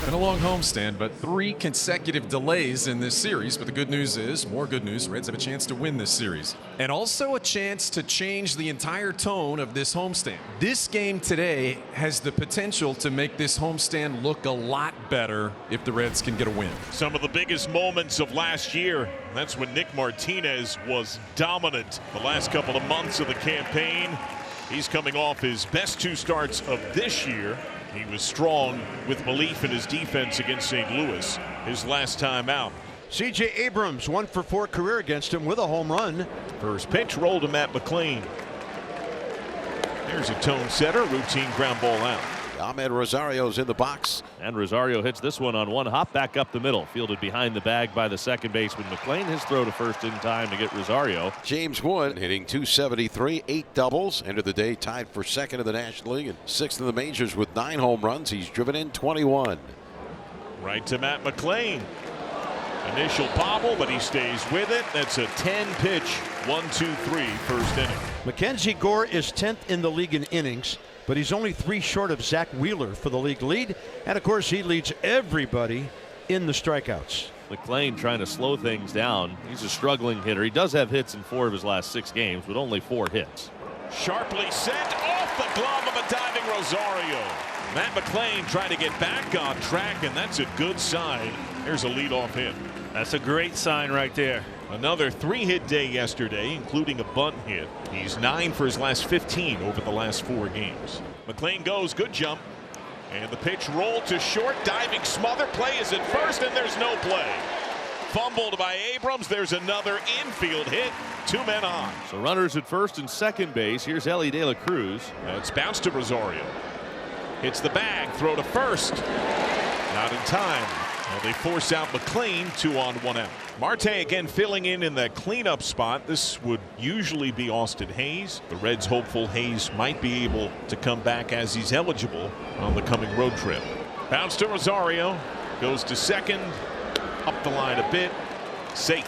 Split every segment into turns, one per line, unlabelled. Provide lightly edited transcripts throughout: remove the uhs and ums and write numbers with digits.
Been a long homestand, but 3 consecutive delays in this series. But the good news is, more good news, Reds have a chance to win this series. And also a chance to change the entire tone of this homestand. This game today has the potential to make this homestand look a lot better if the Reds can get a win.
Some of the biggest moments of last year, that's when Nick Martinez was dominant the last couple of months of the campaign. He's coming off his best 2 starts of this year. He was strong with belief in his defense against St. Louis his last time out.
C.J. Abrams 1 for 4 career against him with a home run.
First pitch rolled to Matt McLean. There's a tone setter, routine ground ball out.
Ahmed Rosario's in the box.
And Rosario hits this one on one hop back up the middle. Fielded behind the bag by the second baseman McLean. His throw to first in time to get Rosario.
James Wood hitting .273, 8 doubles. Ended the day tied for 2nd in the National League and 6th in the majors with 9 home runs. He's driven in 21.
Right to Matt McLean. Initial bobble, but he stays with it. That's a 10-pitch 1-2-3 first inning.
Mackenzie Gore is 10th in the league in innings, but he's only 3 short of Zach Wheeler for the league lead. And of course, he leads everybody in the strikeouts.
McLean trying to slow things down. He's a struggling hitter. He does have hits in 4 of his last 6 games, but only 4 hits.
Sharply sent off the glove of a diving Rosario. Matt McLean trying to get back on track, and that's a good sign. Here's a leadoff hit.
That's a great sign right there.
Another 3-hit day yesterday, including a bunt hit. He's 9 for his last 15 over the last 4 games. McLean goes, good jump. And the pitch rolled to short, diving smother. Play is at first, and there's no play. Fumbled by Abrams. There's another infield hit. 2 men on.
So runners at first and second base. Here's Ellie De La Cruz.
It's bounced to Rosario. Hits the bag. Throw to first. Not in time. Well, they force out McLean. 2 on, 1 out. Marte again filling in that cleanup spot. This would usually be Austin Hayes. The Reds hopeful Hayes might be able to come back as he's eligible on the coming road trip. Bounce to Rosario. Goes to second. Up the line a bit. Safe.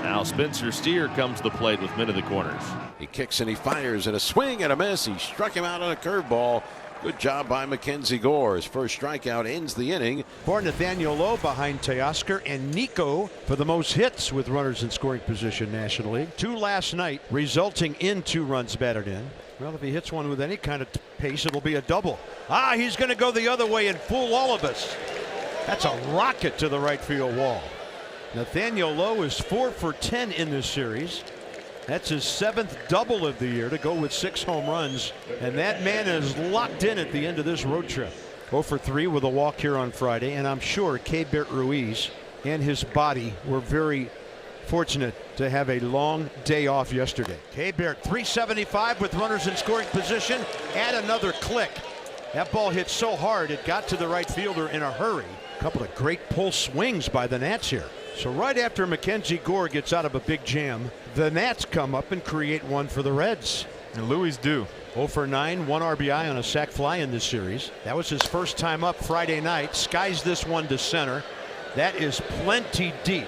Now Spencer Steer comes to the plate with men of the corners.
He kicks and he fires, and a swing and a miss. He struck him out on a curveball. Good job by Mackenzie Gore. His first strikeout ends the inning.
For Nathaniel Lowe behind Teoscar and Nico for the most hits with runners in scoring position National League. 2 last night, resulting in 2 runs batted in. Well, if he hits one with any kind of pace, it'll be a double. He's going to go the other way and fool all of us. That's a rocket to the right field wall. Nathaniel Lowe is 4 for 10 in this series. That's his 7th double of the year to go with 6 home runs. And that man is locked in at the end of this road trip. 0 for 3 with a walk here on Friday. And I'm sure Keibert Ruiz and his body were very fortunate to have a long day off yesterday. Keibert 375 with runners in scoring position. Add another click. That ball hit so hard it got to the right fielder in a hurry. A couple of great pull swings by the Nats here. So right after Mackenzie Gore gets out of a big jam, the Nats come up and create one for the Reds.
And Louis do.
0 for 9, 1 RBI on a sac fly in this series. That was his first time up Friday night. Skies this one to center. That is plenty deep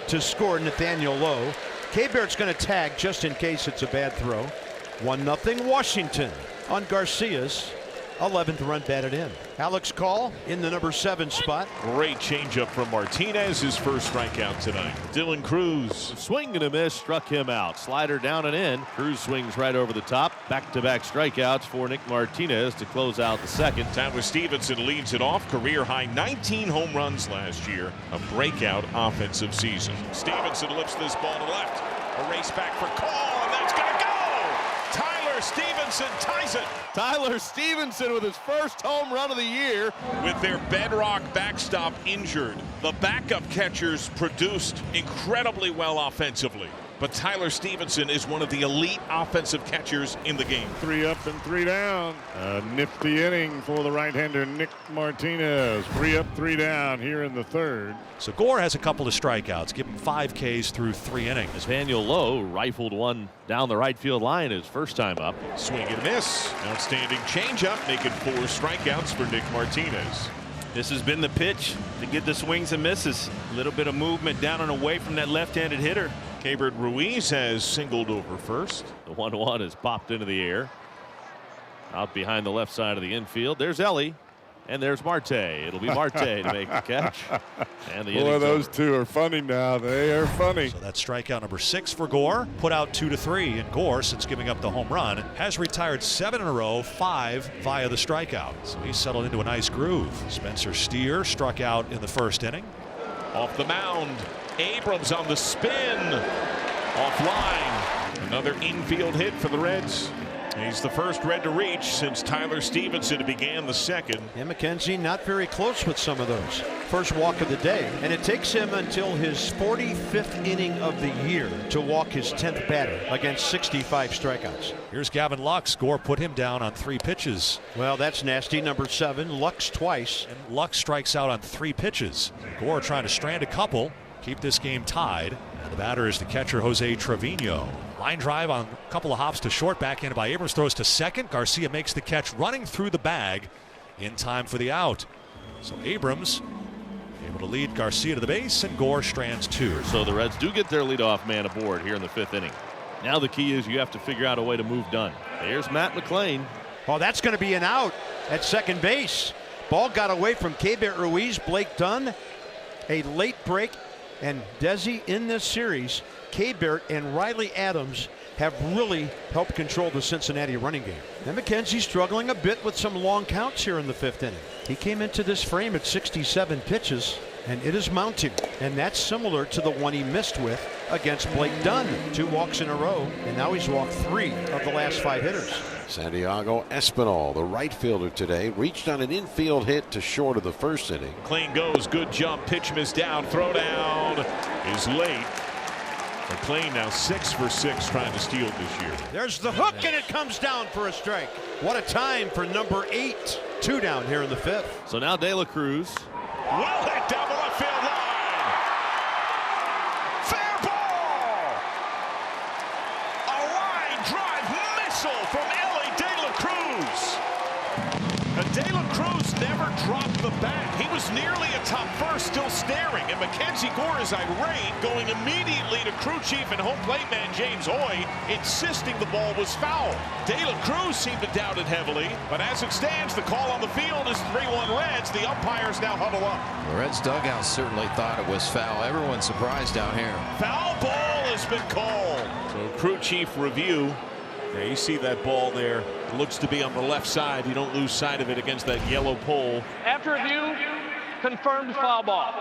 to score Nathaniel Lowe. Keibert's going to tag just in case it's a bad throw. 1-0 Washington on Garcia's 11th run batted in. Alex Call in the number 7 spot.
Great changeup from Martinez, his first strikeout tonight. Dylan Cruz.
Swing and a miss, struck him out. Slider down and in. Cruz swings right over the top. Back-to-back strikeouts for Nick Martinez to close out the second.
Tyler Stevenson leads it off. Career high 19 home runs last year. A breakout offensive season. Stevenson lifts this ball to left. A race back for Call, and that's going to go! Tyler Stevenson ties it.
Tyler Stevenson with his first home run of the year.
With their bedrock backstop injured, the backup catchers produced incredibly well offensively. But Tyler Stevenson is one of the elite offensive catchers in the game.
3 up and 3 down. A nifty inning for the right-hander Nick Martinez. 3 up, 3 down here in the 3rd.
So Gore has a couple of strikeouts. Give him 5 Ks through 3 innings.
Nathaniel Lowe rifled one down the right field line his first time up.
Swing and a miss. Outstanding changeup, making 4 strikeouts for Nick Martinez.
This has been the pitch to get the swings and misses. A little bit of movement down and away from that left-handed hitter.
Keibert Ruiz has singled over first.
The 1-1 is popped into the air. Out behind the left side of the infield. There's Ellie. And there's Marte. It'll be Marte to make the catch. And the
Boy, those
over.
two are funny now. They are funny.
So that's strikeout number 6 for Gore. Put out 2-3, and Gore, since giving up the home run, has retired 7 in a row, 5 via the strikeout. So he's settled into a nice groove. Spencer Steer struck out in the first inning.
Off the mound, Abrams on the spin. Offline. Another infield hit for the Reds. He's the first Red to reach since Tyler Stevenson began the second.
And McKenzie not very close with some of those. First walk of the day. And it takes him until his 45th inning of the year to walk his 10th batter against 65 strikeouts.
Here's Gavin Lux. Gore put him down on 3 pitches.
Well, that's nasty. Number 7, Lux twice.
And Lux strikes out on 3 pitches. Gore trying to strand a couple, keep this game tied. And the batter is the catcher, Jose Trevino. Line drive on a couple of hops to short, backhanded by Abrams, throws to second. Garcia makes the catch running through the bag in time for the out. So Abrams able to lead Garcia to the base, and Gore strands 2.
So the Reds do get their leadoff man aboard here in the 5th inning. Now the key is you have to figure out a way to move Dunn. There's Matt McLain.
Oh, that's going to be an out at second base. Ball got away from Keibert Ruiz. Blake Dunn, a late break. And Desi in this series, Keibert and Riley Adams have really helped control the Cincinnati running game. And McKenzie's struggling a bit with some long counts here in the 5th inning. He came into this frame at 67 pitches, and it is mounting. And that's similar to the one he missed with against Blake Dunn. 2 walks in a row, and now he's walked 3 of the last 5 hitters.
Santiago Espinal, the right fielder today, reached on an infield hit to short of the first inning.
McLain goes, good jump, pitch missed down, throw down is late. McLain now 6 for 6 trying to steal this year.
There's the hook, and it comes down for a strike. What a time for number 8. 2 down here in the 5th.
So now De La Cruz.
Well hit down the left field line. Fair ball. A line drive missile from De La Cruz. And De La Cruz never dropped the bat. He was nearly a top first, still staring. And Mackenzie Gore is irate, going immediately to crew chief and home plate man James Hoy, insisting the ball was foul. De La Cruz seemed to doubt it heavily, but as it stands, the call on the field is 3-1 Reds. The umpires now huddle up.
The Reds dugout certainly thought it was foul. Everyone's surprised down here.
Foul ball has been called. So crew chief review. Yeah, you see that ball there. It looks to be on the left side. You don't lose sight of it against that yellow pole.
After review, confirmed foul ball.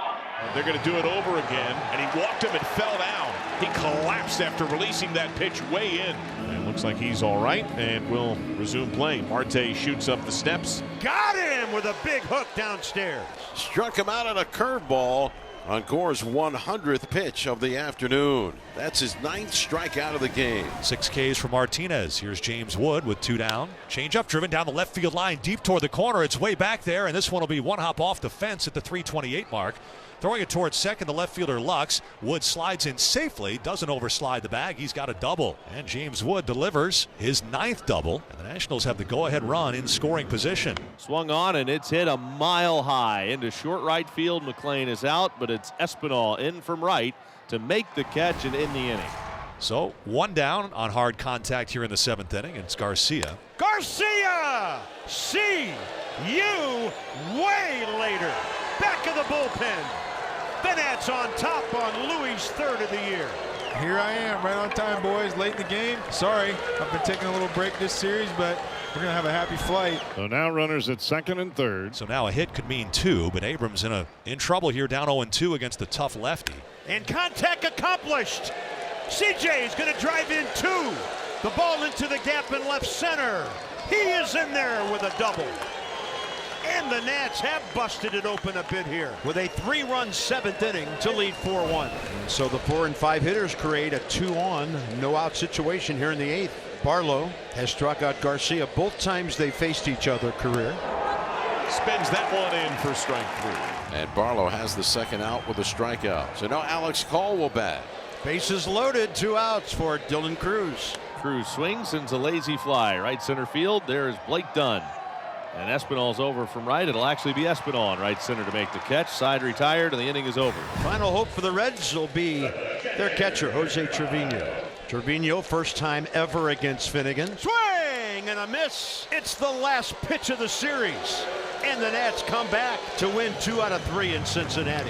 They're going to do it over again, and he walked him and fell down. He collapsed after releasing that pitch way in. And it looks like he's all right, and will resume playing. Marte shoots up the steps.
Got him with a big hook downstairs.
Struck him out on a curveball on Gore's 100th pitch of the afternoon. That's his 9th strikeout of the game.
6 Ks for Martinez. Here's James Wood with 2 down. Changeup driven down the left field line, deep toward the corner. It's way back there, and this one will be 1 hop off the fence at the 328 mark. Throwing it towards second, the left fielder Lux. Wood slides in safely, doesn't overslide the bag. He's got a double. And James Wood delivers his 9th double. And the Nationals have the go-ahead run in scoring position.
Swung on, and it's hit a mile high into short right field. McLain is out, but it's Espinal in from right to make the catch and end the inning.
So 1 down on hard contact here in the 7th inning. It's Garcia.
Garcia! See you way later. Back of the bullpen. Bennett's on top on Louis' 3rd of the year.
Here I am, right on time, boys. Late in the game. Sorry, I've been taking a little break this series, but we're going to have a happy flight.
So now runners at 2nd and 3rd.
So now a hit could mean 2, but Abrams in trouble here, down 0-2 against a tough lefty.
And contact accomplished. CJ is going to drive in 2. The ball into the gap in left center. He is in there with a double. And the Nats have busted it open a bit here with a 3-run 7th inning to lead 4-1. So the 4 and 5 hitters create a 2-on, no-out situation here in the 8th. Barlow has struck out Garcia both times they faced each other career.
Spins that one in for strike 3.
And Barlow has the 2nd out with a strikeout. So now Alex Call will bat.
Bases loaded, 2 outs for Dylan Cruz.
Cruz swings, sends a lazy fly. Right center field, there's Blake Dunn. And Espinal's over from right. It'll actually be Espinal in right center to make the catch. Side retired, and the inning is over.
Final hope for the Reds will be their catcher, Jose Trevino. Trevino, first time ever against Finnegan. Swing and a miss. It's the last pitch of the series. And the Nats come back to win 2 out of 3 in Cincinnati.